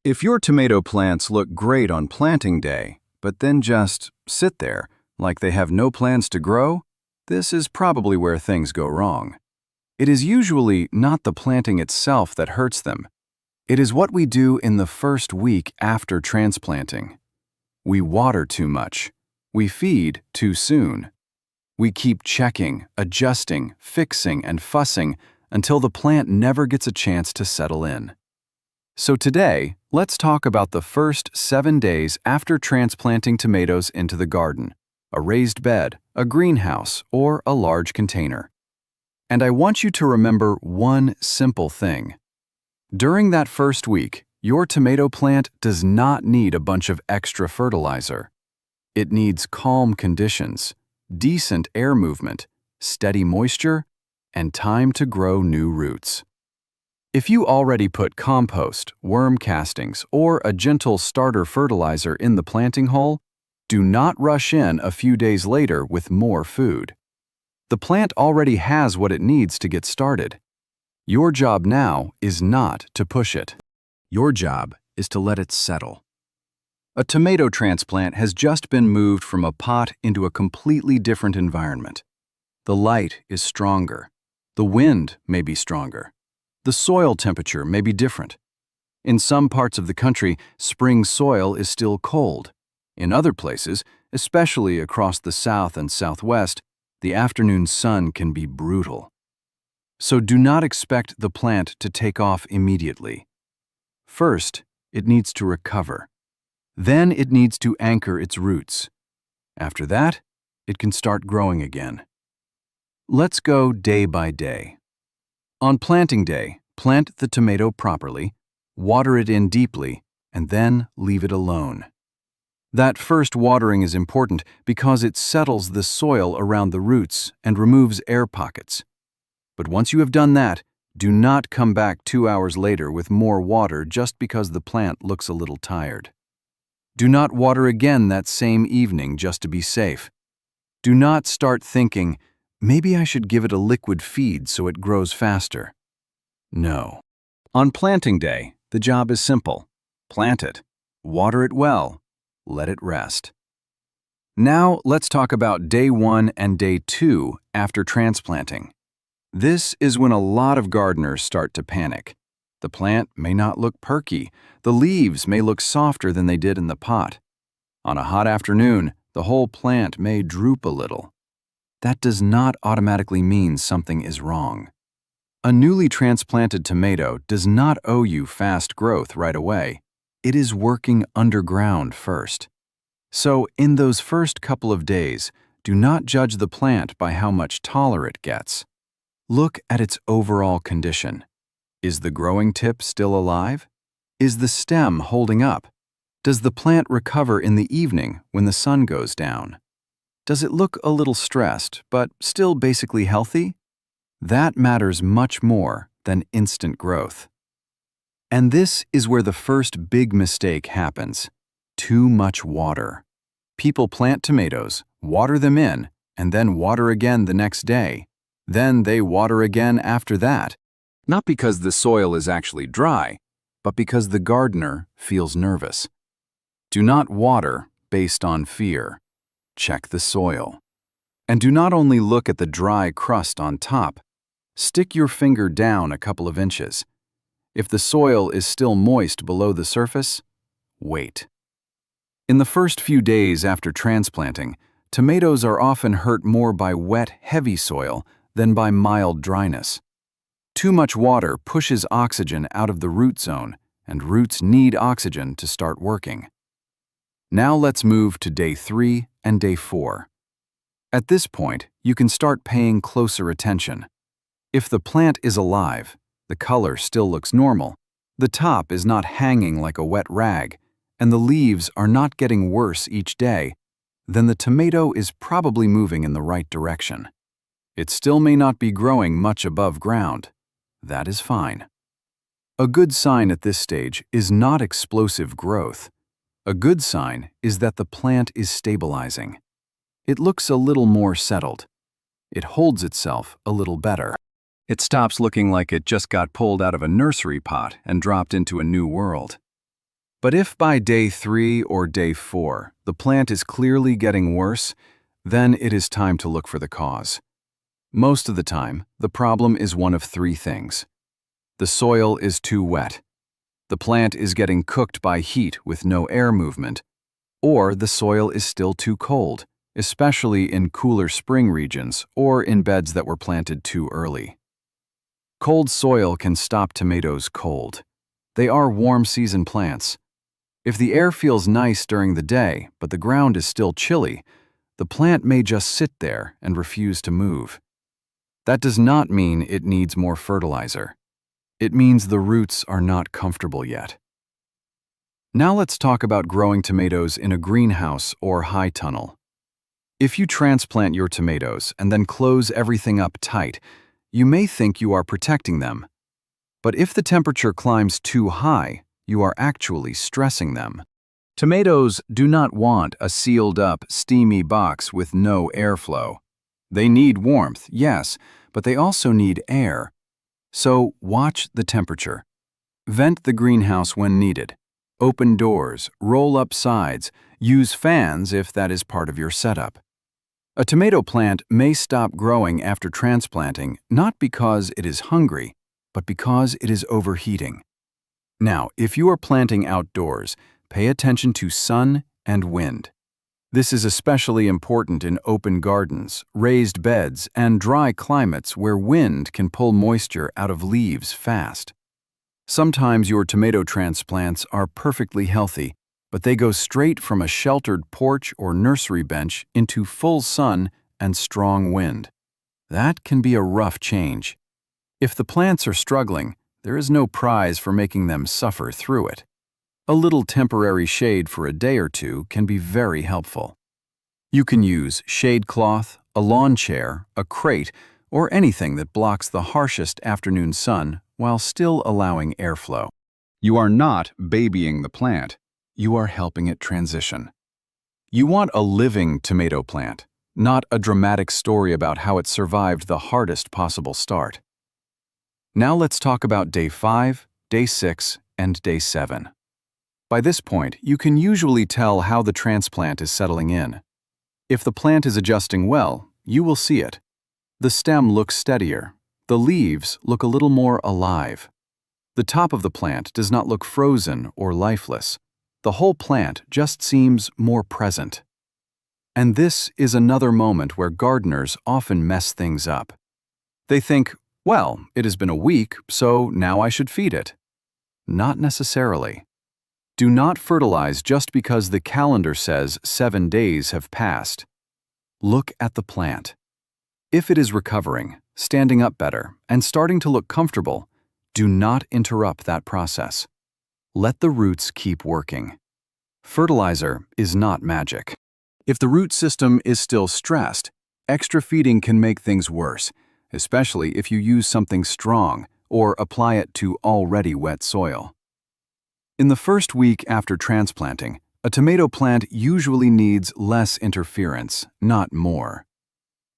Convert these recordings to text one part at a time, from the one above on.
If your tomato plants look great on planting day, but then just sit there like they have no plans to grow, this is probably where things go wrong. It is usually not the planting itself that hurts them. It is what we do in the first week after transplanting. We water too much. We feed too soon. We keep checking, adjusting, fixing, and fussing until the plant never gets a chance to settle in. So today, let's talk about the first 7 days after transplanting tomatoes into the garden, a raised bed, a greenhouse, or a large container. And I want you to remember one simple thing. During that first week, your tomato plant does not need a bunch of extra fertilizer. It needs calm conditions, decent air movement, steady moisture, and time to grow new roots. If you already put compost, worm castings, or a gentle starter fertilizer in the planting hole, do not rush in a few days later with more food. The plant already has what it needs to get started. Your job now is not to push it. Your job is to let it settle. A tomato transplant has just been moved from a pot into a completely different environment. The light is stronger. The wind may be stronger. The soil temperature may be different. In some parts of the country, spring soil is still cold. In other places, especially across the south and southwest, the afternoon sun can be brutal. So do not expect the plant to take off immediately. First, it needs to recover. Then it needs to anchor its roots. After that, it can start growing again. Let's go day by day. On planting day, plant the tomato properly, water it in deeply, and then leave it alone. That first watering is important because it settles the soil around the roots and removes air pockets. But once you have done that, do not come back 2 hours later with more water just because the plant looks a little tired. Do not water again that same evening just to be safe. Do not start thinking, maybe I should give it a liquid feed so it grows faster. No. On planting day, the job is simple. Plant it, water it well, let it rest. Now let's talk about day 1 and day 2 after transplanting. This is when a lot of gardeners start to panic. The plant may not look perky. The leaves may look softer than they did in the pot. On a hot afternoon, the whole plant may droop a little. That does not automatically mean something is wrong. A newly transplanted tomato does not owe you fast growth right away. It is working underground first. So in those first couple of days, do not judge the plant by how much taller it gets. Look at its overall condition. Is the growing tip still alive? Is the stem holding up? Does the plant recover in the evening when the sun goes down? Does it look a little stressed, but still basically healthy? That matters much more than instant growth. And this is where the first big mistake happens. Too much water. People plant tomatoes, water them in, and then water again the next day. Then they water again after that. Not because the soil is actually dry, but because the gardener feels nervous. Do not water based on fear. Check the soil. And do not only look at the dry crust on top. Stick your finger down a couple of inches. If the soil is still moist below the surface, wait. In the first few days after transplanting, tomatoes are often hurt more by wet, heavy soil than by mild dryness. Too much water pushes oxygen out of the root zone, and roots need oxygen to start working. Now let's move to day 3 and day 4. At this point, you can start paying closer attention. If the plant is alive, the color still looks normal, the top is not hanging like a wet rag, and the leaves are not getting worse each day, then the tomato is probably moving in the right direction. It still may not be growing much above ground. That is fine. A good sign at this stage is not explosive growth. A good sign is that the plant is stabilizing. It looks a little more settled. It holds itself a little better. It stops looking like it just got pulled out of a nursery pot and dropped into a new world. But if by day 3 or day 4 the plant is clearly getting worse, then it is time to look for the cause. Most of the time, the problem is one of 3 things. The soil is too wet. The plant is getting cooked by heat with no air movement, or the soil is still too cold, especially in cooler spring regions or in beds that were planted too early. Cold soil can stop tomatoes cold. They are warm season plants. If the air feels nice during the day, but the ground is still chilly, the plant may just sit there and refuse to move. That does not mean it needs more fertilizer. It means the roots are not comfortable yet. Now let's talk about growing tomatoes in a greenhouse or high tunnel. If you transplant your tomatoes and then close everything up tight, you may think you are protecting them. But if the temperature climbs too high, you are actually stressing them. Tomatoes do not want a sealed-up, steamy box with no airflow. They need warmth, yes, but they also need air. So watch the temperature. Vent the greenhouse when needed. Open doors, roll up sides, use fans if that is part of your setup. A tomato plant may stop growing after transplanting not because it is hungry, but because it is overheating. Now, if you are planting outdoors, pay attention to sun and wind. This is especially important in open gardens, raised beds, and dry climates where wind can pull moisture out of leaves fast. Sometimes your tomato transplants are perfectly healthy, but they go straight from a sheltered porch or nursery bench into full sun and strong wind. That can be a rough change. If the plants are struggling, there is no prize for making them suffer through it. A little temporary shade for a day or two can be very helpful. You can use shade cloth, a lawn chair, a crate, or anything that blocks the harshest afternoon sun while still allowing airflow. You are not babying the plant. You are helping it transition. You want a living tomato plant, not a dramatic story about how it survived the hardest possible start. Now let's talk about day 5, day 6, and day 7. By this point, you can usually tell how the transplant is settling in. If the plant is adjusting well, you will see it. The stem looks steadier. The leaves look a little more alive. The top of the plant does not look frozen or lifeless. The whole plant just seems more present. And this is another moment where gardeners often mess things up. They think, well, it has been a week, so now I should feed it. Not necessarily. Do not fertilize just because the calendar says 7 days have passed. Look at the plant. If it is recovering, standing up better, and starting to look comfortable, do not interrupt that process. Let the roots keep working. Fertilizer is not magic. If the root system is still stressed, extra feeding can make things worse, especially if you use something strong or apply it to already wet soil. In the first week after transplanting, a tomato plant usually needs less interference, not more.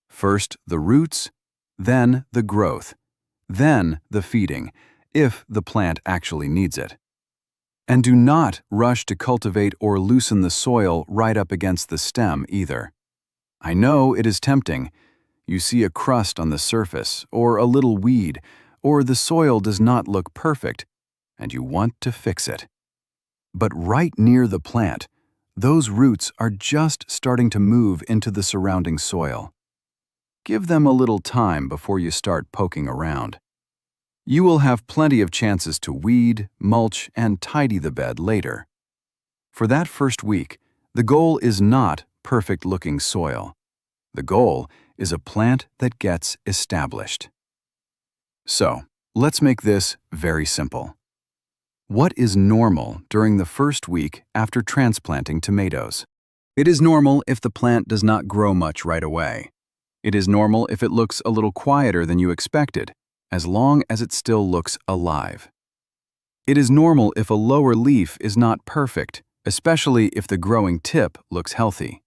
First the roots, then the growth, then the feeding, if the plant actually needs it. And do not rush to cultivate or loosen the soil right up against the stem either. I know it is tempting. You see a crust on the surface, or a little weed, or the soil does not look perfect, and you want to fix it. But right near the plant, those roots are just starting to move into the surrounding soil. Give them a little time before you start poking around. You will have plenty of chances to weed, mulch, and tidy the bed later. For that first week, the goal is not perfect-looking soil. The goal is a plant that gets established. So, let's make this very simple. What is normal during the first week after transplanting tomatoes? It is normal if the plant does not grow much right away. It is normal if it looks a little quieter than you expected, as long as it still looks alive. It is normal if a lower leaf is not perfect, especially if the growing tip looks healthy.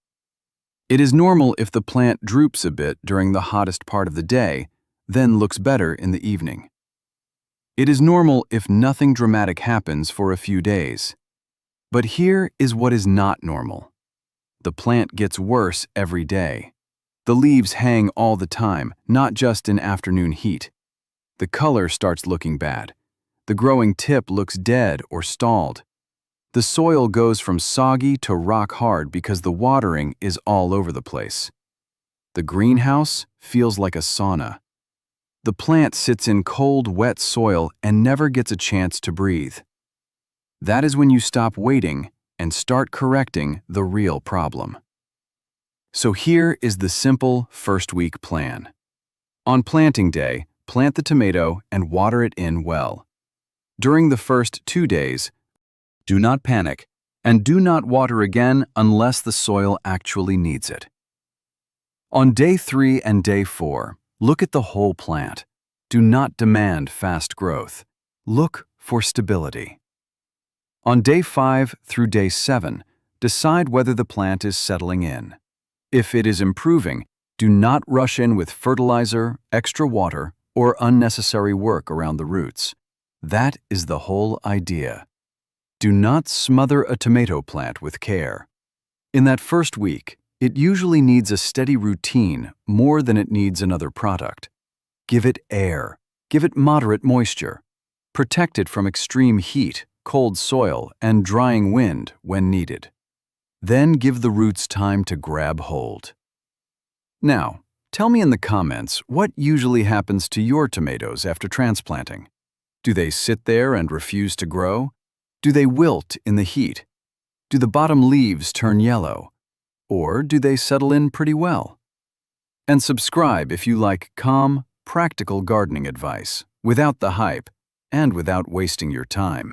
It is normal if the plant droops a bit during the hottest part of the day, then looks better in the evening. It is normal if nothing dramatic happens for a few days. But here is what is not normal. The plant gets worse every day. The leaves hang all the time, not just in afternoon heat. The color starts looking bad. The growing tip looks dead or stalled. The soil goes from soggy to rock hard because the watering is all over the place. The greenhouse feels like a sauna. The plant sits in cold, wet soil and never gets a chance to breathe. That is when you stop waiting and start correcting the real problem. So here is the simple first-week plan. On planting day, plant the tomato and water it in well. During the first 2 days, do not panic and do not water again unless the soil actually needs it. On day 3 and day 4, look at the whole plant. Do not demand fast growth. Look for stability. On day 5 through day 7, decide whether the plant is settling in. If it is improving, do not rush in with fertilizer, extra water, or unnecessary work around the roots. That is the whole idea. Do not smother a tomato plant with care. In that first week, it usually needs a steady routine more than it needs another product. Give it air. Give it moderate moisture. Protect it from extreme heat, cold soil, and drying wind when needed. Then give the roots time to grab hold. Now, tell me in the comments what usually happens to your tomatoes after transplanting. Do they sit there and refuse to grow? Do they wilt in the heat? Do the bottom leaves turn yellow? Or do they settle in pretty well? And subscribe if you like calm, practical gardening advice, without the hype and without wasting your time.